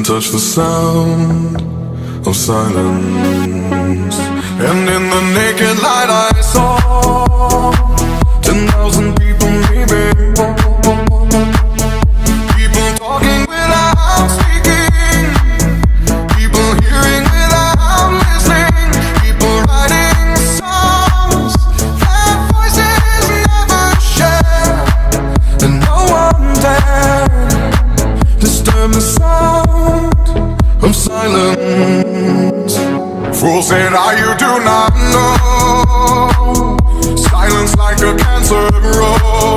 touch the sound of silence. And in the naked light I saw 10,000 people maybe. People talking without speaking, people hearing without listening, people writing songs that voices never share. And no one dared disturb the sound of silence. Fool said, you do not know. Silence like a cancer grows.